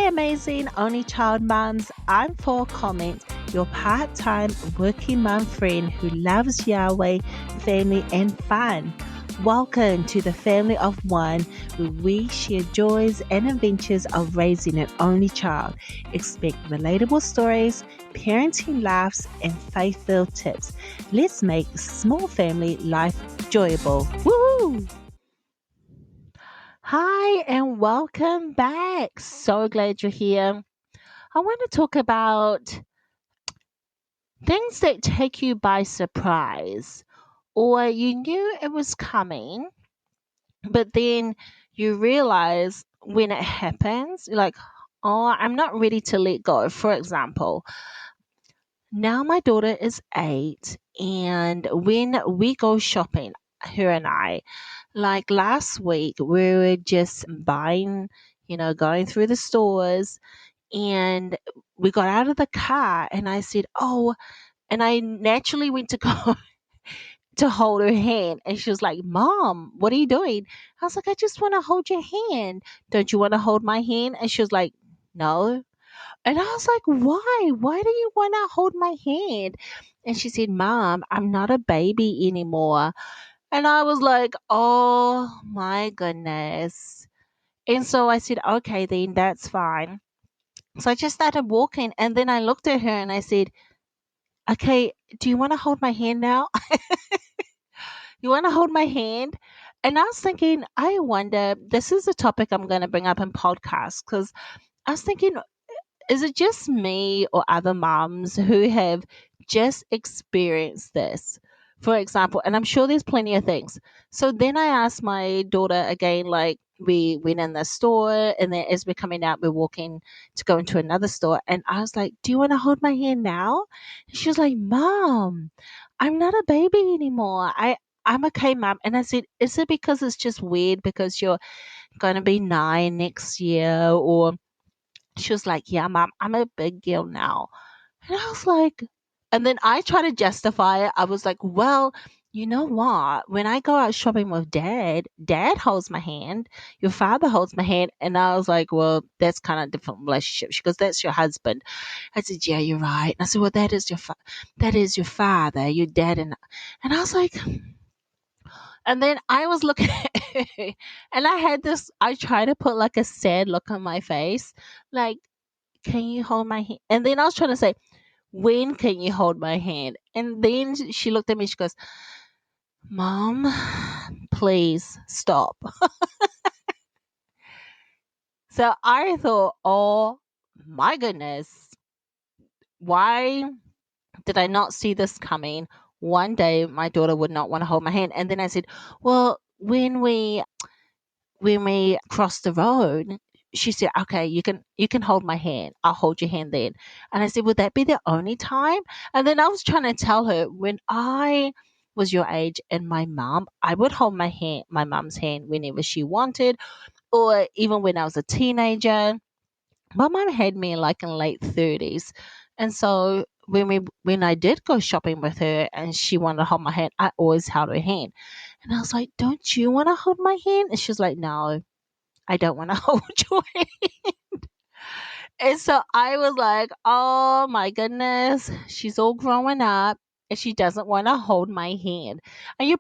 Hi, amazing only child moms. I'm FOA Comment, your part time working mom friend who loves Yahweh, family, and fun. Welcome to the family of one where we share joys and adventures of raising an only child. Expect relatable stories, parenting laughs, and faith filled tips. Let's make small family life enjoyable. Woo! Hi, and welcome back. So glad you're here. I want to talk about things that take you by surprise, or you knew it was coming, but then you realize when it happens, you're like, oh, I'm not ready to let go. For example, now my daughter is 8, and when we go shopping, her and I, like last week, we were just buying, going through the stores, and we got out of the car, and I said, oh, and I naturally went to go to hold her hand, and she was like, Mom, what are you doing? I was like, I just want to hold your hand. Don't you want to hold my hand? And she was like, no. And I was like, why do you want to hold my hand? And she said, Mom, I'm not a baby anymore. And I was like, oh my goodness. And so I said, okay, then that's fine. So I just started walking, and then I looked at her and I said, okay, do you want to hold my hand now? You want to hold my hand? And I was thinking, I wonder, this is a topic I'm going to bring up in podcasts, because I was thinking, is it just me or other moms who have just experienced this? For example, and I'm sure there's plenty of things. So then I asked my daughter again, like we went in the store, and then as we're coming out, we're walking to go into another store. And I was like, do you want to hold my hand now? And she was like, Mom, I'm not a baby anymore. I'm okay, Mom. And I said, is it because it's just weird because you're going to be 9 next year? Or she was like, yeah, Mom, I'm a big girl now. And I was like, and then I try to justify it. I was like, well, you know what? When I go out shopping with dad holds my hand, your father holds my hand. And I was like, well, that's kind of different relationship. She goes, that's your husband. I said, yeah, you're right. And I said, well, that is your father, your dad. And I was like, and then I was looking at her, and I try to put like a sad look on my face, like, can you hold my hand? And then I was trying to say, when can you hold my hand? And then she looked at me, she goes, Mom, please stop. So I thought, oh my goodness, why did I not see this coming? One day my daughter would not want to hold my hand. And then I said, well, when we crossed the road, she said, okay, you can hold my hand. I'll hold your hand then. And I said, would that be the only time? And then I was trying to tell her, when I was your age and I would hold my mom's hand whenever she wanted, or even when I was a teenager. My mom had me like in late 30s. And so when I did go shopping with her and she wanted to hold my hand, I always held her hand. And I was like, don't you want to hold my hand? And she was like, no, I don't want to hold your hand. And so I was like, oh my goodness, she's all growing up and she doesn't want to hold my hand. And you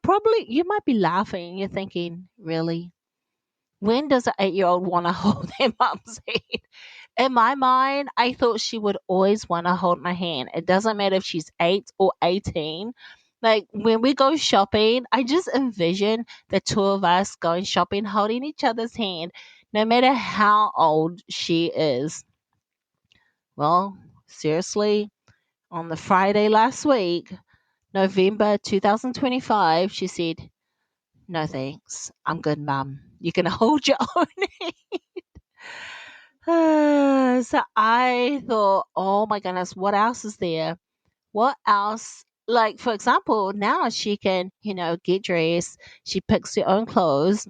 might be laughing. You're thinking, really? When does an 8-year-old want to hold their mom's hand? In my mind, I thought she would always want to hold my hand. It doesn't matter if she's 8 or 18. Like when we go shopping, I just envision the two of us going shopping, holding each other's hand, no matter how old she is. Well, seriously, on the Friday last week, November 2025, she said, no thanks. I'm good, Mum. You can hold your own so I thought, oh my goodness, what else is there? What else? Like, for example, now she can, get dressed. She picks her own clothes.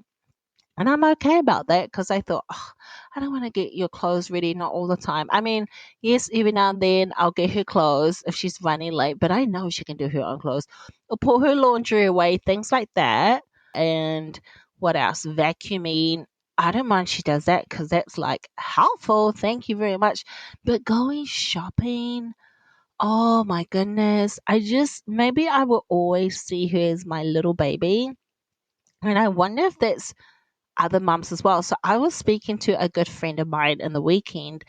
And I'm okay about that because I thought, "Ugh, I don't want to get your clothes ready, not all the time. I mean, yes, every now and then I'll get her clothes if she's running late, but I know she can do her own clothes or put her laundry away, things like that. And what else? Vacuuming. I don't mind she does that because that's like helpful. Thank you very much. But going shopping, oh my goodness. Maybe I will always see her as my little baby. And I wonder if that's other mums as well. So I was speaking to a good friend of mine in the weekend,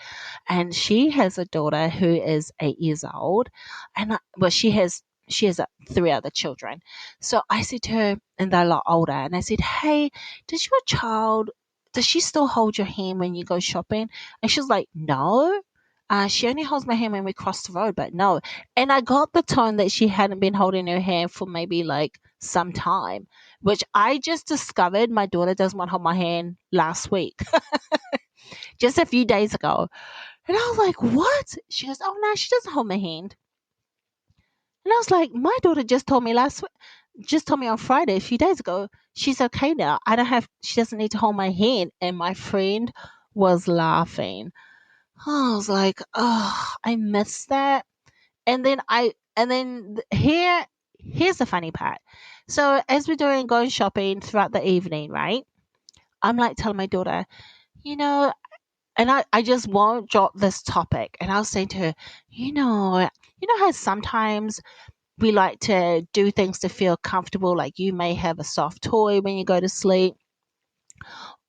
and she has a daughter who is 8 years old, and she has three other children. So I said to her, and they're a lot older, and I said, "Hey, does she still hold your hand when you go shopping?" And she's like, "No." She only holds my hand when we cross the road, but no. And I got the tone that she hadn't been holding her hand for maybe like some time, which I just discovered my daughter doesn't want to hold my hand last week, just a few days ago. And I was like, what? She goes, oh, no, she doesn't hold my hand. And I was like, my daughter just told me just told me on Friday, a few days ago, she's okay now. She doesn't need to hold my hand. And my friend was laughing. I was like, oh, I missed that. Here's the funny part. So as we're going shopping throughout the evening, right? I'm like telling my daughter, you know, and I just won't drop this topic. And I was saying to her, how sometimes we like to do things to feel comfortable, like you may have a soft toy when you go to sleep,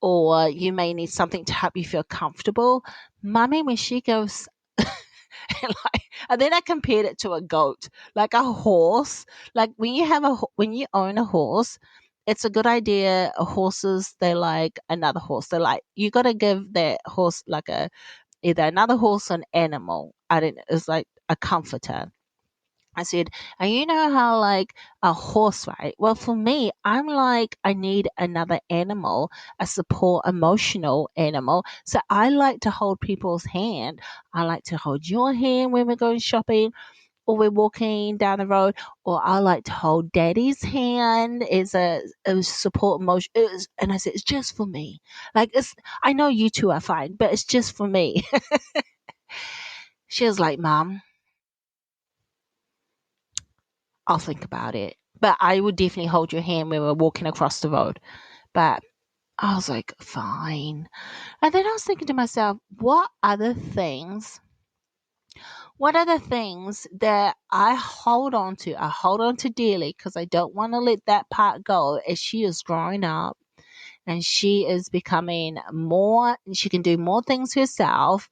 or you may need something to help you feel comfortable. Mummy, when she goes and then I compared it to a goat, like a horse. Like when you own a horse, it's a good idea. Horses, they're like another horse. They're like you got to give that horse like either another horse or an animal. I didn't. It's like a comforter. I said, and you know how like a horse, right? Well, for me, I'm like, I need another animal, a support emotional animal. So I like to hold people's hand. I like to hold your hand when we're going shopping or we're walking down the road, or I like to hold daddy's hand as a support emotion. And I said, it's just for me. I know you two are fine, but it's just for me. She was like, Mom, I'll think about it. But I would definitely hold your hand when we're walking across the road. But I was like, fine. And then I was thinking to myself, what are the things that I hold on to? I hold on to dearly because I don't want to let that part go as she is growing up and she is becoming more, she can do more things herself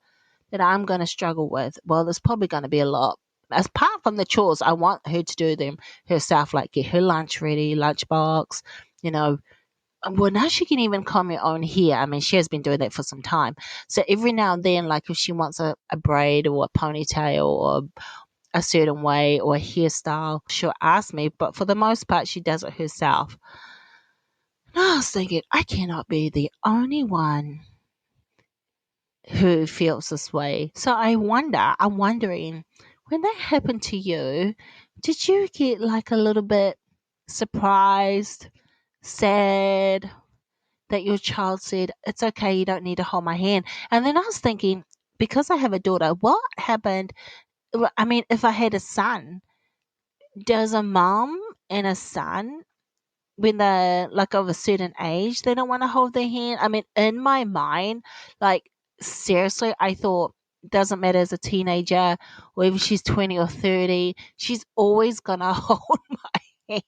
that I'm going to struggle with. Well, there's probably going to be a lot. Apart from the chores, I want her to do them herself, like get her lunch ready, lunchbox, you know. Well, now she can even comb her own hair. I mean, she has been doing that for some time. So every now and then, like if she wants a braid or a ponytail or a certain way or a hairstyle, she'll ask me. But for the most part, she does it herself. And I was thinking, I cannot be the only one who feels this way. So I'm wondering, when that happened to you, did you get like a little bit surprised, sad that your child said, it's okay, you don't need to hold my hand? And then I was thinking, because I have a daughter, what happened? I mean, if I had a son, does a mom and a son, when they're like of a certain age, they don't want to hold their hand? I mean, in my mind, like seriously, I thought doesn't matter as a teenager or if she's 20 or 30, she's always gonna hold my hand.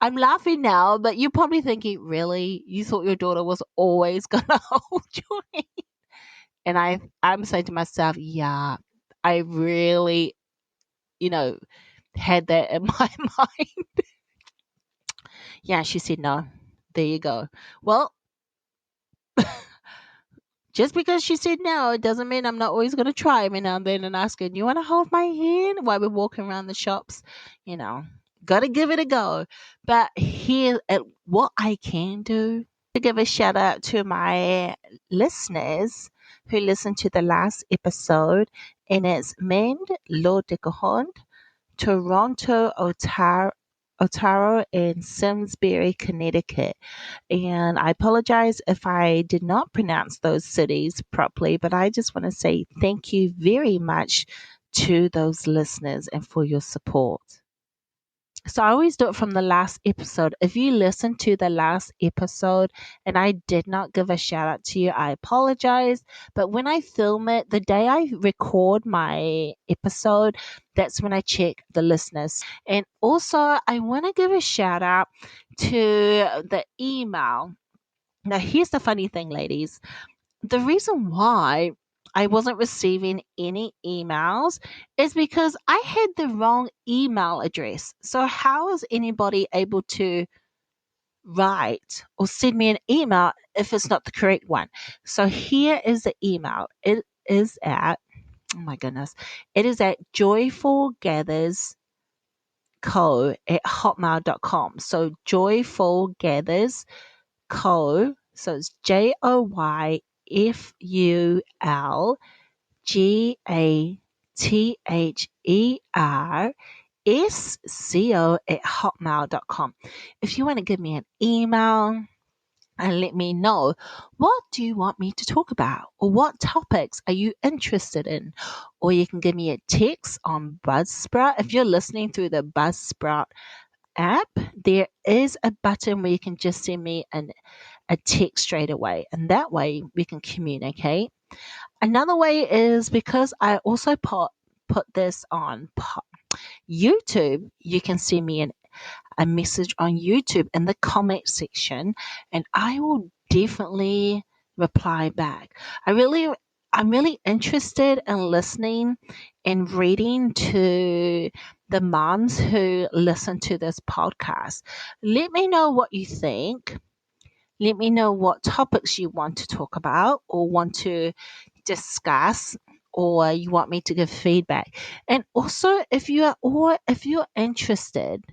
I'm laughing now, but you're probably thinking, really? You thought your daughter was always gonna hold your hand? And I'm saying to myself, yeah, I really, you know, had that in my mind. Yeah, she said no. There you go. Well, just because she said no, it doesn't mean I'm not always going to try every now and then and ask her, "Do you want to hold my hand while we're walking around the shops?" You know, got to give it a go. But here, at what I can do to give a shout out to my listeners who listened to the last episode, and it's Mend Lodicahond, Toronto, Otaro, and Simsbury, Connecticut. And I apologize if I did not pronounce those cities properly, but I just want to say thank you very much to those listeners and for your support. So I always do it from the last episode. If you listen to the last episode and I did not give a shout out to you, I apologize. But when I film it, the day I record my episode, that's when I check the listeners. And also, I want to give a shout out to the email. Now, here's the funny thing, ladies. The reason why I wasn't receiving any emails is because I had the wrong email address. So, how is anybody able to write or send me an email if it's not the correct one? So, here is the email. It is at, oh my goodness, it is at joyfulgathersco@hotmail.com. So, joyfulgathers so it's JoyFulGathersco@hotmail.com. If you want to give me an email and let me know, what do you want me to talk about, or what topics are you interested in? Or you can give me a text on Buzzsprout. If you're listening through the Buzzsprout app, there is a button where you can just send me a text straight away, and that way we can communicate. Another way is because I also put this on YouTube. You can send me a message on YouTube in the comment section, and I will definitely reply back. I'm really interested in listening and reading to the moms who listen to this podcast. Let me know what you think. Let me know what topics you want to talk about or want to discuss, or you want me to give feedback. And also, if you're interested,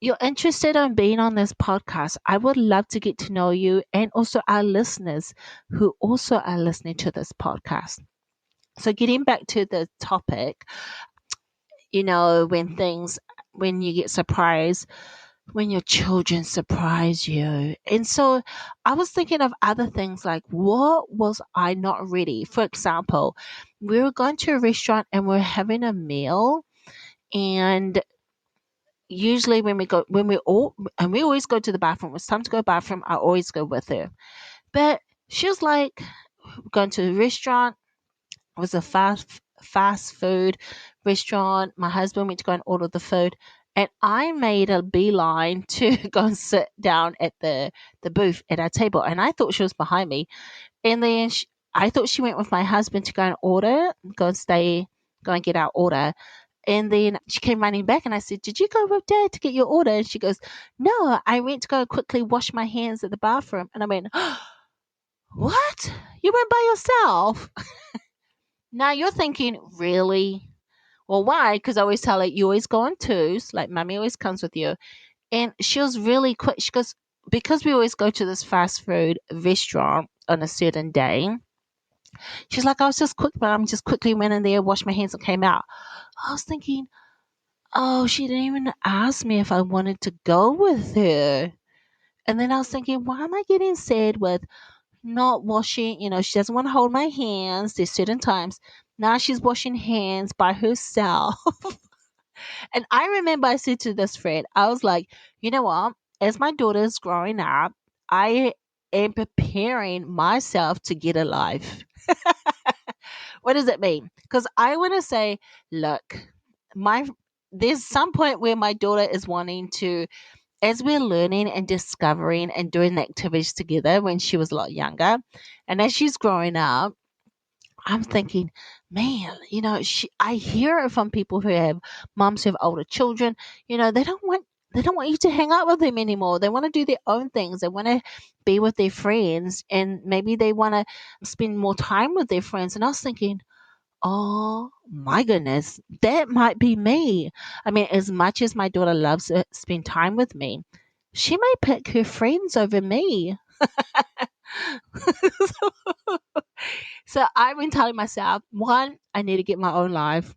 in being on this podcast, I would love to get to know you and also our listeners who also are listening to this podcast. So getting back to the topic, when you get surprised, when your children surprise you. And so I was thinking of other things like, what was I not ready? For example, we were going to a restaurant and we're having a meal, and usually when we always go to the bathroom, it's time to go to the bathroom, I always go with her. But she was like, going to the restaurant. It was a fast food restaurant. My husband went to go and order the food, and I made a beeline to go and sit down at the booth at our table. And I thought she was behind me, and then I thought she went with my husband to go and go and get our order. And then she came running back, and I said, "Did you go with Dad to get your order?" And she goes, "No, I went to go quickly wash my hands at the bathroom." And I went, "What? You went by yourself?" Now you're thinking, really? Well, why? Because I always tell her, you always go on twos, like Mummy always comes with you. And she was really quick. She goes, because we always go to this fast food restaurant on a certain day. She's like, I was just quick, Mum, just quickly went in there, washed my hands, and came out. I was thinking, oh, she didn't even ask me if I wanted to go with her. And then I was thinking, why am I getting sad with not washing? She doesn't want to hold my hands. There's certain times. Now she's washing hands by herself. And I remember I said to this friend, I was like, you know what? As my daughter's growing up, I am preparing myself to get a life. What does it mean? Because I want to say, look, my there's some point where my daughter is wanting to, as we're learning and discovering and doing the activities together when she was a lot younger, and as she's growing up, I'm thinking, man, I hear it from people who have moms who have older children. They don't want you to hang out with them anymore. They want to do their own things. They want to be with their friends, and maybe they want to spend more time with their friends. And I was thinking, oh my goodness, that might be me. I mean, as much as my daughter loves to spend time with me, she may pick her friends over me. So I've been telling myself, one, I need to get my own life.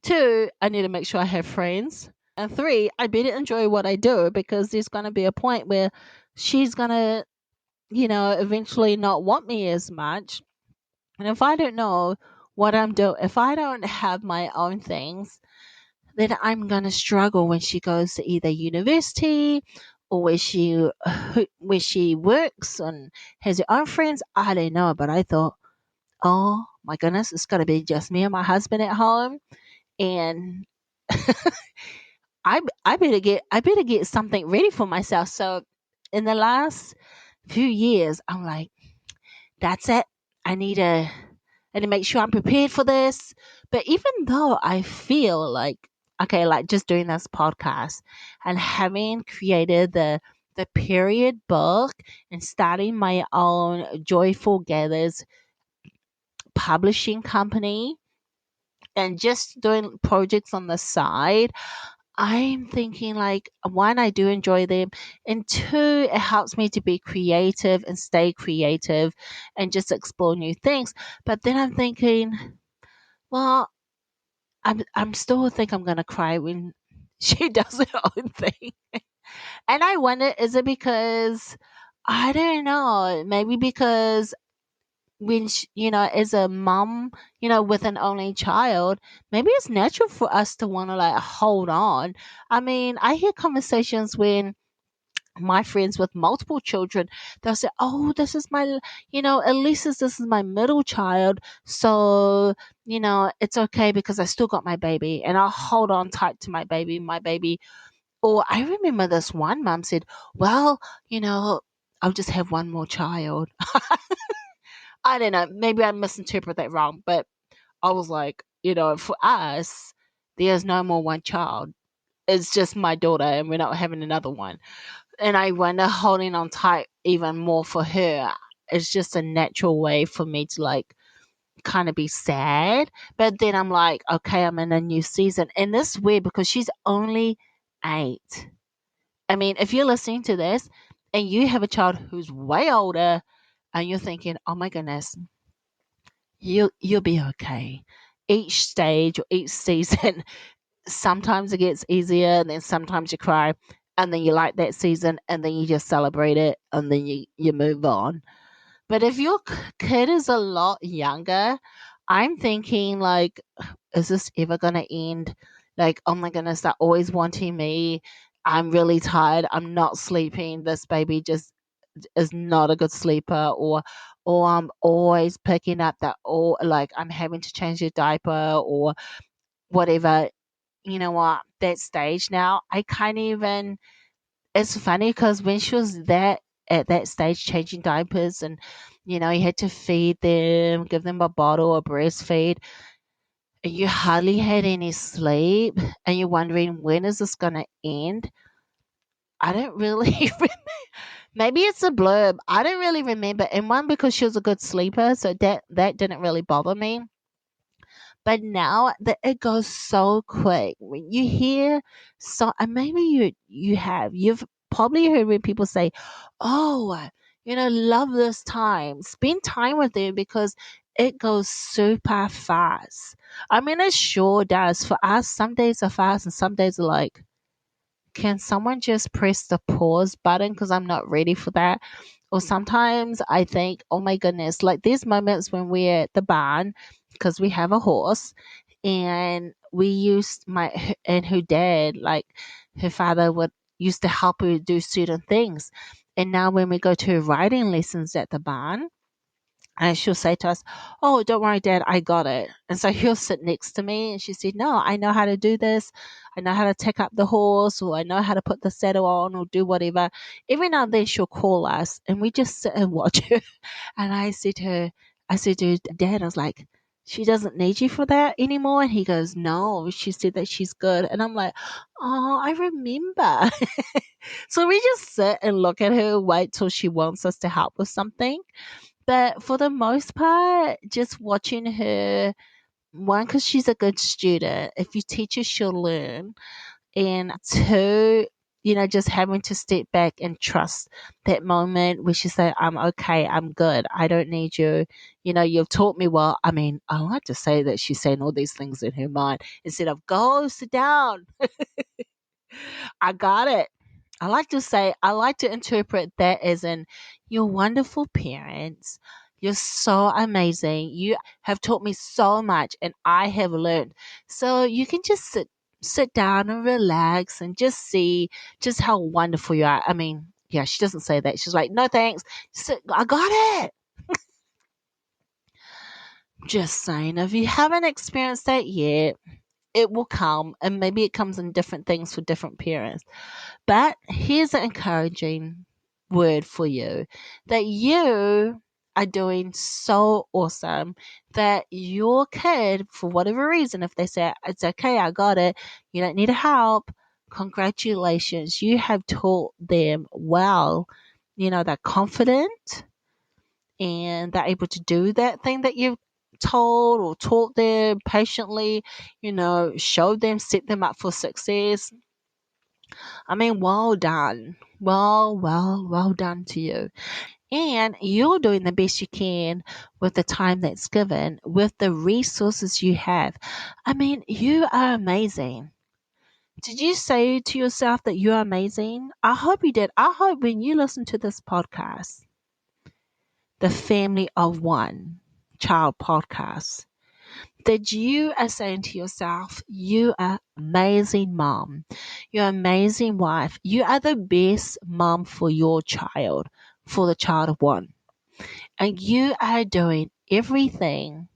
Two, I need to make sure I have friends. And three, I better enjoy what I do, because there's going to be a point where she's going to, eventually not want me as much. And if I don't know what I'm doing, if I don't have my own things, then I'm gonna struggle when she goes to either university or where she works and has her own friends. I don't know, but I thought, oh my goodness, it's gonna be just me and my husband at home, and I better get something ready for myself. So in the last few years, I'm like, that's it. I need to I need to make sure I'm prepared for this. But even though I feel like, okay, like just doing this podcast and having created the period book and starting my own Joyful Gathers publishing company and just doing projects on the side, I'm thinking like, one, I do enjoy them, and two, it helps me to be creative and stay creative and just explore new things. But then I'm thinking, well, I'm still think I'm gonna cry when she does her own thing, and I wonder, is it because I don't know, maybe because when as a mom, with an only child, maybe it's natural for us to want to like hold on. I mean, I hear conversations when my friends with multiple children, they'll say, oh, this is my, at least this is my middle child, so it's okay because I still got my baby and I'll hold on tight to my baby. Or I remember this one mom said, well, I'll just have one more child. I don't know, maybe I misinterpret that wrong, but I was like, for us, there's no more one child. It's just my daughter, and we're not having another one. And I wonder, holding on tight even more for her is just a natural way for me to like kind of be sad. But then I'm like, okay, I'm in a new season. And this is weird because she's only 8. I mean, if you're listening to this and you have a child who's way older and you're thinking, oh my goodness, you'll be okay. Each stage or each season, sometimes it gets easier, and then sometimes you cry, and then you like that season, and then you just celebrate it, and then you move on. But if your kid is a lot younger, I'm thinking like, is this ever gonna end? Like, oh my goodness, they're always wanting me. I'm really tired. I'm not sleeping. This baby just is not a good sleeper, or I'm always picking up that, or like I'm having to change their diaper or whatever. You know what? That stage now, I can't even. It's funny because when she was that at that stage changing diapers, and you had to feed them, give them a bottle or breastfeed, and you hardly had any sleep, and you're wondering, when is this gonna end? I don't really maybe it's a blurb. I don't really remember. And one, because she was a good sleeper, so that didn't really bother me. But now that it goes so quick, when you hear, so and maybe you've probably heard when people say, "Oh, love this time, spend time with them because it goes super fast." I mean, it sure does. For us, some days are fast and some days are like, can someone just press the pause button because I'm not ready for that? Or sometimes I think, oh my goodness, like there's moments when we're at the barn because we have a horse, and we used and her dad, like her father would used to help her do certain things. And now when we go to riding lessons at the barn, and she'll say to us, "Oh, don't worry, Dad, I got it." And so he'll sit next to me, and she said, "No, I know how to do this. I know how to take up the horse, or I know how to put the saddle on, or do whatever." Every now and then she'll call us, and we just sit and watch her. And I said to Dad, I was like, "She doesn't need you for that anymore." And he goes, "No, she said that she's good." And I'm like, "Oh, I remember." So we just sit and look at her, wait till she wants us to help with something. But for the most part, just watching her, one, because she's a good student. If you teach her, she'll learn. And two, just having to step back and trust that moment where she said, I'm okay, I'm good, I don't need you. You've taught me well. I mean, I like to say that she's saying all these things in her mind instead of go sit down. I got it. I like to interpret that as in, you're wonderful parents. You're so amazing. You have taught me so much and I have learned. So you can just sit. sit down and relax and just see just how wonderful you are. I mean, yeah, she doesn't say that. She's like, no thanks. I got it. Just saying, if you haven't experienced that yet, it will come, and maybe it comes in different things for different parents. But here's an encouraging word for you, that you are doing so awesome, that your kid, for whatever reason, if they say, it's okay, I got it, you don't need help, congratulations, you have taught them well. They're confident and they're able to do that thing that you've told or taught them patiently, showed them, set them up for success. I mean, well done. Well done to you. And you're doing the best you can with the time that's given, with the resources you have. I mean, you are amazing. Did you say to yourself that you're amazing? I hope you did. I hope when you listen to this podcast, the Family of One Child podcast, that you are saying to yourself, you are amazing mom. You're amazing wife. You are the best mom for your child, for the child of one. And you are doing everything,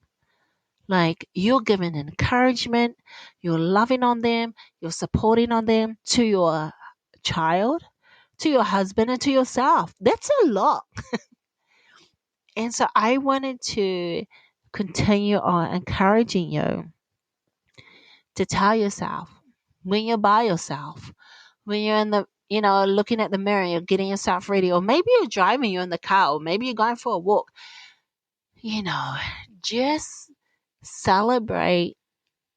like you're giving encouragement, you're loving on them, you're supporting on them, to your child, to your husband, and to yourself. That's a lot. And so I wanted to continue on encouraging you to tell yourself, when you're by yourself, when you're in the, looking at the mirror, you're getting yourself ready, or maybe you're driving, you're in the car, or maybe you're going for a walk, you know, just celebrate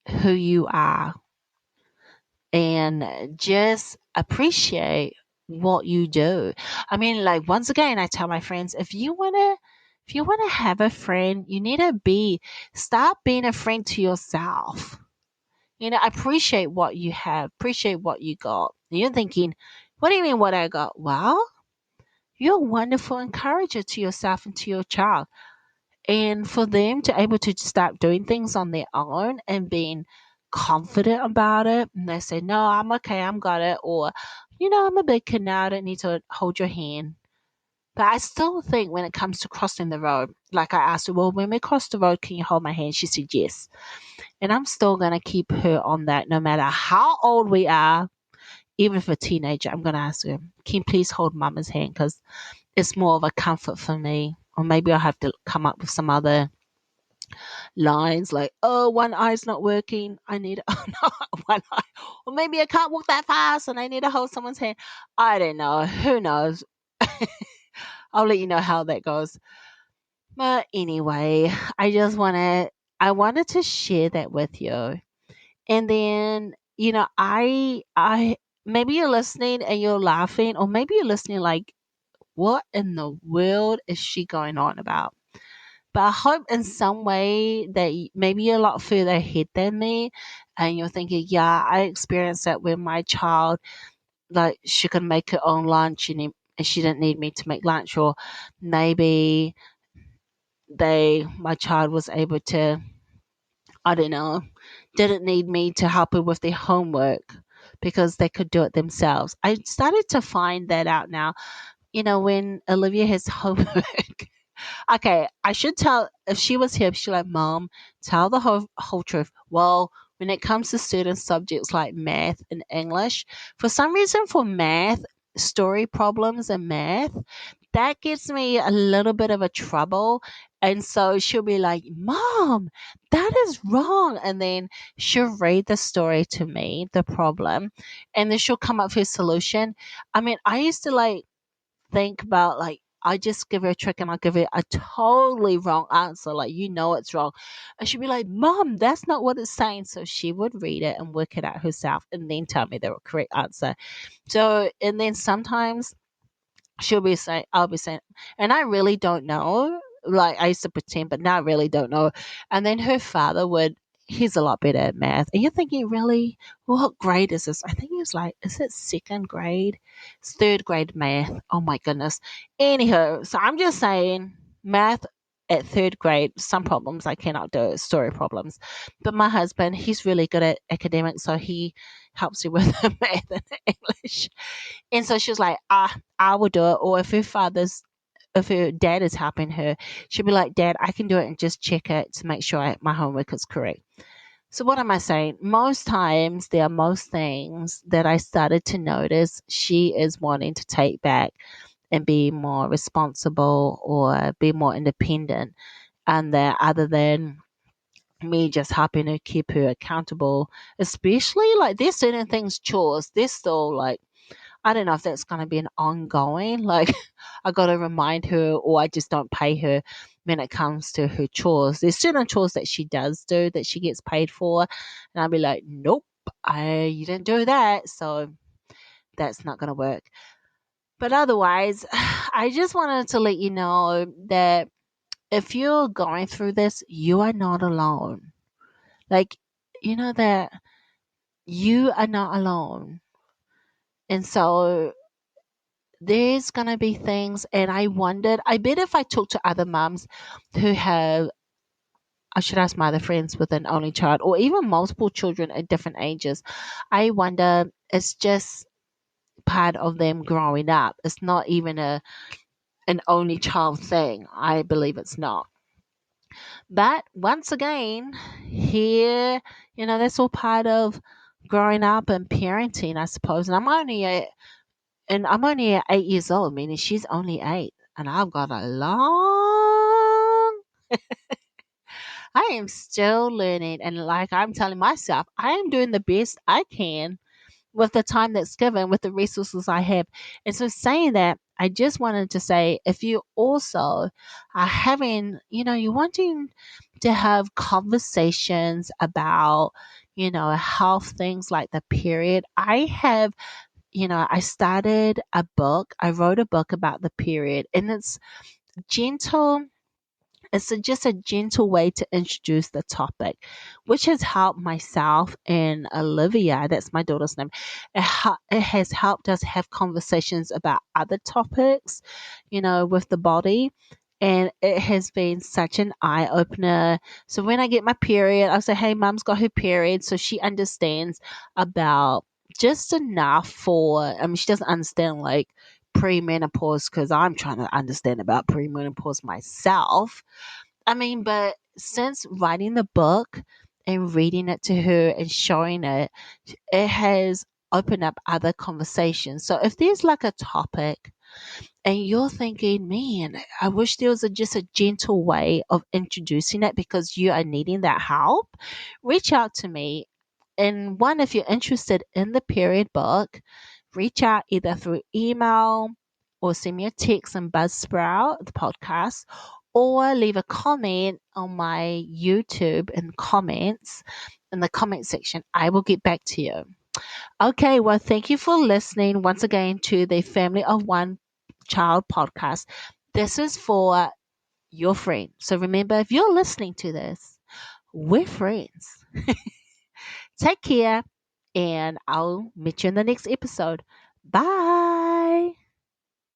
who you are and just appreciate what you do. I mean, like, once again, I tell my friends, if you want to have a friend, you need to stop being a friend to yourself. Appreciate what you have, appreciate what you got. And you're thinking, what do you mean what I got? Well, you're a wonderful encourager to yourself and to your child. And for them to able to start doing things on their own and being confident about it, and they say, no, I'm okay, I'm got it, or, I'm a big kid now, I don't need to hold your hand. But I still think when it comes to crossing the road, like I asked her, well, when we cross the road, can you hold my hand? She said yes. And I'm still going to keep her on that no matter how old we are. Even if a teenager, I'm going to ask her, can you please hold mama's hand? Because it's more of a comfort for me. Or maybe I'll have to come up with some other lines like, oh, one eye's not working. I need oh, no, one eye. Or maybe I can't walk that fast and I need to hold someone's hand. I don't know. Who knows? I'll let you know how that goes. But anyway, I wanted to share that with you. And then, I maybe you're listening and you're laughing, or maybe you're listening like, what in the world is she going on about? But I hope in some way that maybe you're a lot further ahead than me, and you're thinking, yeah, I experienced that when my child, like, she could make her own lunch, and she didn't need me to make lunch, or maybe my child was able to, I don't know, didn't need me to help her with their homework because they could do it themselves. I started to find that out now. When Olivia has homework, okay, I should tell, if she was here, she's like, Mom, tell the whole truth. Well, when it comes to certain subjects like math and English, for some reason, for math, story problems and math, that gives me a little bit of a trouble. And so she'll be like, Mom, that is wrong. And then she'll read the story to me, the problem, and then she'll come up with a solution. I mean, I used to like think about, like, I just give her a trick and I'll give her a totally wrong answer. Like, it's wrong. And she'd be like, Mom, that's not what it's saying. So she would read it and work it out herself and then tell me the correct answer. So, and then sometimes I'll be saying, and I really don't know. Like, I used to pretend, but now I really don't know. And then her father he's a lot better at math. And you're thinking, really? What grade is this? I think he was like, is it second grade? It's third grade math. Oh my goodness. Anyhow, so I'm just saying, math at third grade, some problems I cannot do, story problems. But my husband, he's really good at academics, so he helps you with the math and English. And so she was like, I will do it. Or if her dad is helping her, she'll be like, Dad, I can do it and just check it to make sure my homework is correct. So what am I saying? Most times, there are most things that I started to notice she is wanting to take back and be more responsible or be more independent, and that other than me just helping her keep her accountable, especially like there's certain things, chores, they're still like, I don't know if that's going to be an ongoing, like I got to remind her, or I just don't pay her when it comes to her chores. There's certain chores that she does do that she gets paid for, and I'll be like, nope, you didn't do that, so that's not going to work. But otherwise, I just wanted to let you know that if you're going through this, you are not alone. Like, you know that you are not alone. And so there's going to be things, and I wondered, I bet if I talk to other moms who have, I should ask my other friends with an only child or even multiple children at different ages, I wonder, it's just part of them growing up. It's not even an only child thing. I believe it's not. But once again, here, that's all part of growing up and parenting, I suppose. And I'm only at 8 years old, meaning she's only 8, and I've got a long. I am still learning, and like I'm telling myself, I am doing the best I can with the time that's given, with the resources I have. And so, saying that, I just wanted to say, if you also are having, you're wanting to have conversations about, health things like the period, I started a book. I wrote a book about the period, and it's gentle. Just a gentle way to introduce the topic, which has helped myself and Olivia, that's my daughter's name. It has helped us have conversations about other topics, with the body. And it has been such an eye opener. So when I get my period, I'll say, hey, mom's got her period. So she understands about just enough she doesn't understand like premenopause, because I'm trying to understand about premenopause myself. But since writing the book and reading it to her and showing it, it has opened up other conversations. So if there's like a topic and you're thinking, man, I wish there was just a gentle way of introducing it because you are needing that help, reach out to me. And one, if you're interested in the period book, reach out either through email or send me a text on Buzzsprout, the podcast, or leave a comment on my YouTube in the comment section. I will get back to you. Okay, well, thank you for listening once again to the Family of One Child podcast. This is for your friend. So remember, if you're listening to this, we're friends. Take care, and I'll meet you in the next episode. Bye.